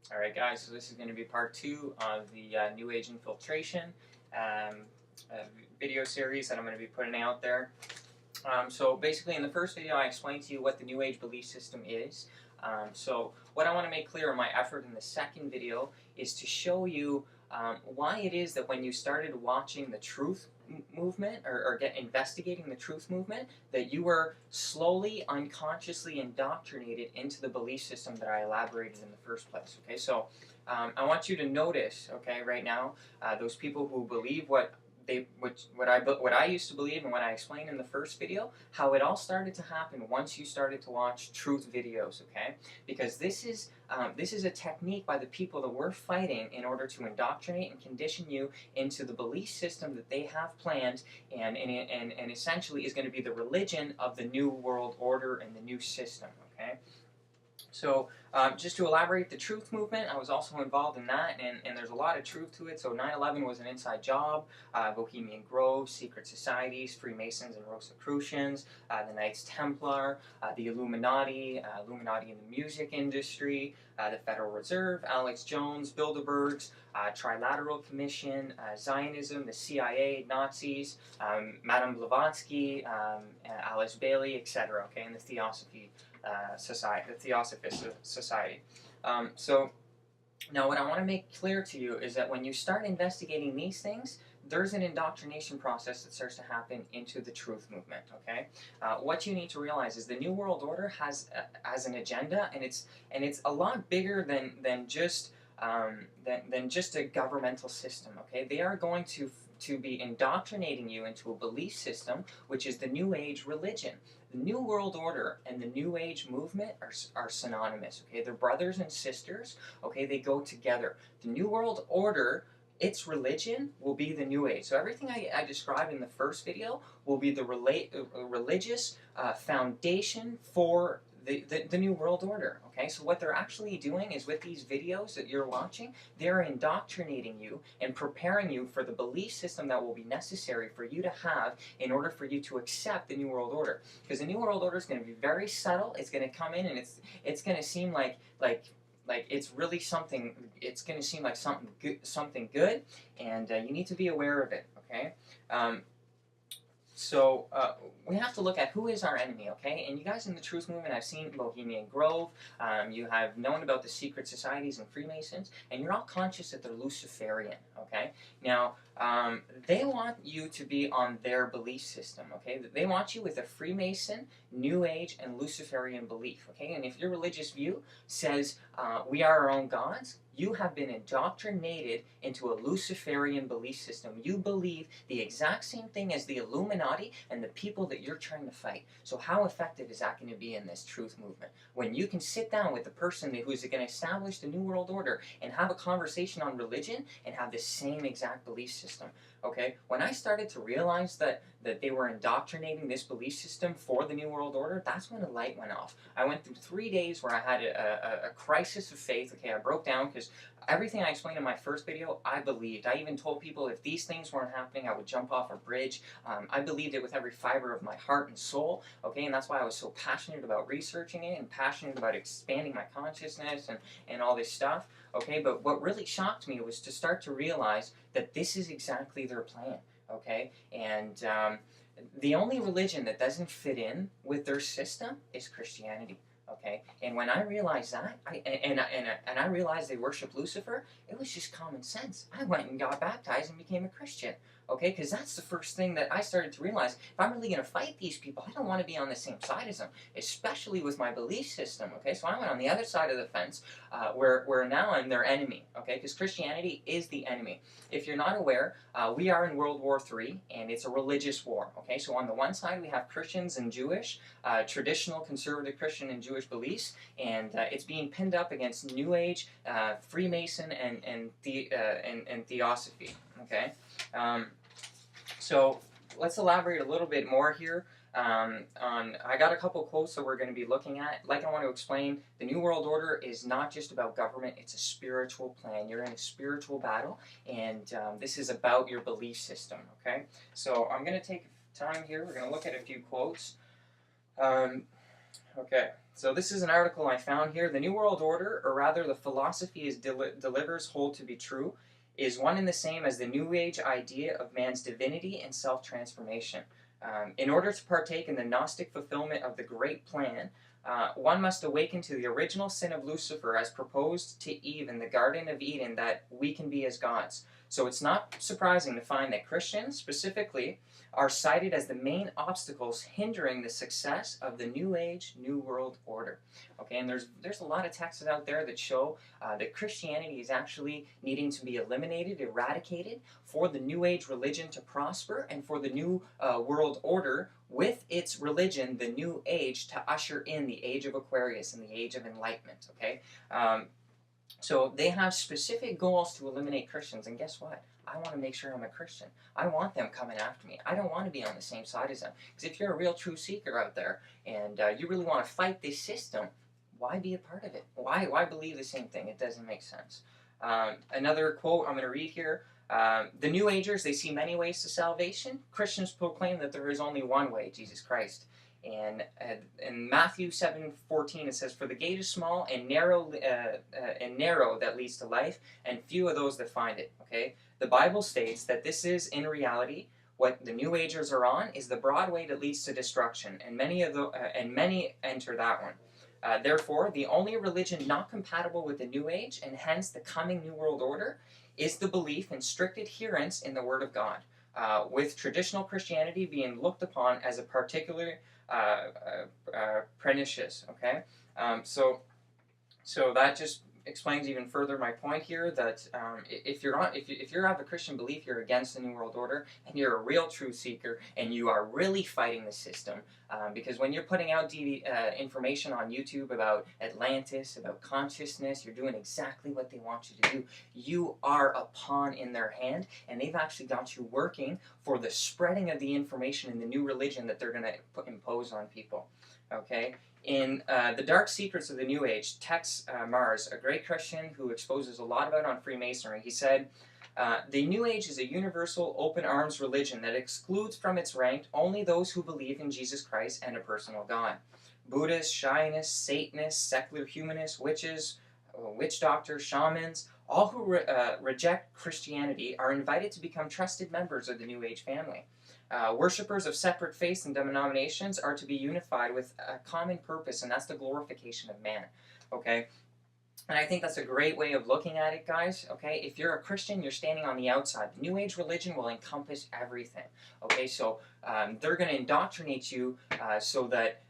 Alright guys, so this is going to be part 2 of the New Age Infiltration um, video series that I'm going to be putting out there. So basically in the first video I explained to you what the New Age belief system is. So what I want to make clear in my effort in the second video is to show you why it is that when you started watching the truth movement or investigating the truth movement, that you were slowly, unconsciously indoctrinated into the belief system that I elaborated in the first place. Okay, so I want you to notice, okay, right now, those people who believe what I used to believe and what I explained in the first video, how it all started to happen once you started to watch truth videos, okay? Because this is a technique by the people that we're fighting in order to indoctrinate and condition you into the belief system that they have planned, and essentially is going to be the religion of the New World Order and the new system, okay? So just to elaborate, the truth movement, I was also involved in that, and there's a lot of truth to it. So 9/11 was an inside job, Bohemian Grove, secret societies, Freemasons and Rosicrucians, the Knights Templar, the Illuminati, Illuminati in the music industry, the Federal Reserve, Alex Jones, Bilderbergs, Trilateral Commission, Zionism, the CIA, Nazis, Madame Blavatsky, Alice Bailey, etc. Okay, and the Theosophy Society, the Theosophist Society. So now what I want to make clear to you is that when you start investigating these things, there's an indoctrination process that starts to happen into the truth movement, okay? What you need to realize is the New World Order has an agenda, and it's a lot bigger than just a governmental system, okay? They are going to be indoctrinating you into a belief system, which is the New Age religion. The New World Order and the New Age movement are synonymous, okay? They're brothers and sisters, okay? They go together. The New World Order, its religion will be the New Age. So everything I described in the first video will be the religious foundation for the New World Order, okay? So what they're actually doing is, with these videos that you're watching, they're indoctrinating you and preparing you for the belief system that will be necessary for you to have in order for you to accept the New World Order. Because the New World Order is going to be very subtle. It's going to come in and it's going to seem like it's really something. It's going to seem like something good, and you need to be aware of it, okay? So we have to look at who is our enemy, okay? And you guys in the truth movement, I've seen Bohemian Grove, you have known about the secret societies and Freemasons, and you're all conscious that they're Luciferian, okay? Now, they want you to be on their belief system, okay? They want you with a Freemason, New Age, and Luciferian belief, okay? And if your religious view says we are our own gods, you have been indoctrinated into a Luciferian belief system. You believe the exact same thing as the Illuminati and the people that you're trying to fight. So how effective is that going to be in this truth movement? When you can sit down with the person who is going to establish the New World Order and have a conversation on religion and have the same exact belief system. Okay, when I started to realize that they were indoctrinating this belief system for the New World Order, that's when the light went off. I went through 3 days where I had a crisis of faith. Okay, I broke down because everything I explained in my first video, I believed. I even told people if these things weren't happening, I would jump off a bridge. I believed it with every fiber of my heart and soul, okay, and that's why I was so passionate about researching it and passionate about expanding my consciousness and all this stuff, okay? But what really shocked me was to start to realize that this is exactly their plan, okay? And the only religion that doesn't fit in with their system is Christianity. Okay, and when I realized that, I realized they worship Lucifer, it was just common sense. I went and got baptized and became a Christian. Okay, because that's the first thing that I started to realize. If I'm really going to fight these people, I don't want to be on the same side as them, especially with my belief system. Okay, so I went on the other side of the fence, where now I'm their enemy. Okay, because Christianity is the enemy. If you're not aware, we are in World War III, and it's a religious war. Okay, so on the one side we have Christians and Jewish, traditional conservative Christian and Jewish beliefs, and it's being pinned up against New Age, Freemason, and Theosophy. Okay. So let's elaborate a little bit more here I got a couple quotes that we're going to be looking at. Like I want to explain, the New World Order is not just about government, it's a spiritual plan. You're in a spiritual battle, and this is about your belief system, okay? So I'm going to take time here. We're going to look at a few quotes. Okay, So this is an article I found here. The New World Order, or rather the philosophy it delivers hold to be true, is one and the same as the New Age idea of man's divinity and self-transformation. In order to partake in the Gnostic fulfillment of the great plan, one must awaken to the original sin of Lucifer as proposed to Eve in the Garden of Eden, that we can be as gods. So it's not surprising to find that Christians, specifically, are cited as the main obstacles hindering the success of the New Age, New World Order. Okay, and there's a lot of texts out there that show that Christianity is actually needing to be eliminated, eradicated, for the New Age religion to prosper, and for the New World Order, with its religion, the New Age, to usher in the Age of Aquarius and the Age of Enlightenment. Okay, so they have specific goals to eliminate Christians, and guess what? I want to make sure I'm a Christian. I want them coming after me. I don't want to be on the same side as them. Because if you're a real true seeker out there, and you really want to fight this system, why be a part of it? Why believe the same thing? It doesn't make sense. Another quote I'm going to read here. The New Agers, they see many ways to salvation. Christians proclaim that there is only one way, Jesus Christ. And in Matthew 7:14 it says, "For the gate is small and narrow that leads to life, and few are those that find it." Okay, the Bible states that this is in reality what the New Agers are on is the broad way that leads to destruction, and many enter that one. Therefore, the only religion not compatible with the New Age, and hence the coming New World Order, is the belief in strict adherence in the Word of God, with traditional Christianity being looked upon as a particularly pernicious. Okay, so that just explains even further my point here that if you have a Christian belief, you're against the New World Order, and you're a real true seeker, and you are really fighting the system. Because when you're putting out information on YouTube about Atlantis, about consciousness, you're doing exactly what they want you to do. You are a pawn in their hand, and they've actually got you working for the spreading of the information in the new religion that they're going to impose on people. Okay? In The Dark Secrets of the New Age, Tex Mars, a great Christian who exposes a lot about on Freemasonry, he said, "The New Age is a universal open arms religion that excludes from its rank only those who believe in Jesus Christ and a personal God. Buddhists, Shianists, Satanists, secular humanists, witches, witch doctors, shamans, all who reject Christianity are invited to become trusted members of the New Age family. Worshippers of separate faiths and denominations are to be unified with a common purpose, and that's the glorification of man." Okay? And I think that's a great way of looking at it, guys. Okay? If you're a Christian, you're standing on the outside. The New Age religion will encompass everything. Okay? So they're going to indoctrinate you so that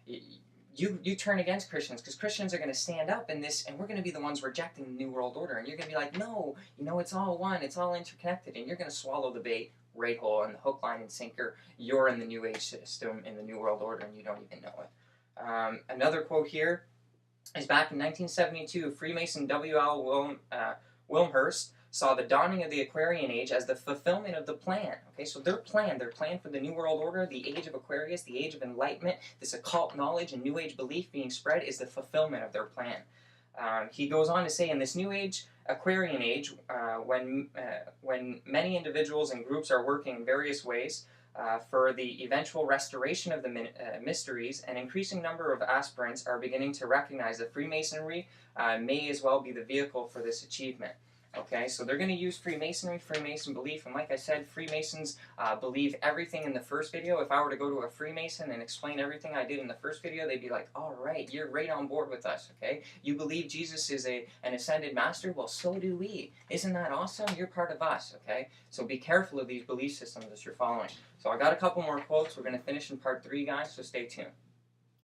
you turn against Christians, because Christians are going to stand up in this, and we're going to be the ones rejecting the New World Order, and you're going to be like, no, it's all one, it's all interconnected, and you're going to swallow the bait right whole, and the hook, line, and sinker. You're in the New Age system, in the New World Order, and you don't even know it. Another quote here is back in 1972, Freemason W.L. Wilmhurst saw the dawning of the Aquarian Age as the fulfillment of the plan. Okay, so their plan for the New World Order, the Age of Aquarius, the Age of Enlightenment, this occult knowledge and New Age belief being spread, is the fulfillment of their plan. He goes on to say, in this New Age, Aquarian Age, when many individuals and groups are working in various ways for the eventual restoration of the mysteries, an increasing number of aspirants are beginning to recognize that Freemasonry may as well be the vehicle for this achievement. Okay, so they're going to use Freemasonry, Freemason belief, and like I said, Freemasons believe everything in the first video. If I were to go to a Freemason and explain everything I did in the first video, they'd be like, all right, you're right on board with us, okay? You believe Jesus is an ascended master? Well, so do we. Isn't that awesome? You're part of us, okay? So be careful of these belief systems that you're following. So I got a couple more quotes. We're going to finish in part 3, guys, so stay tuned.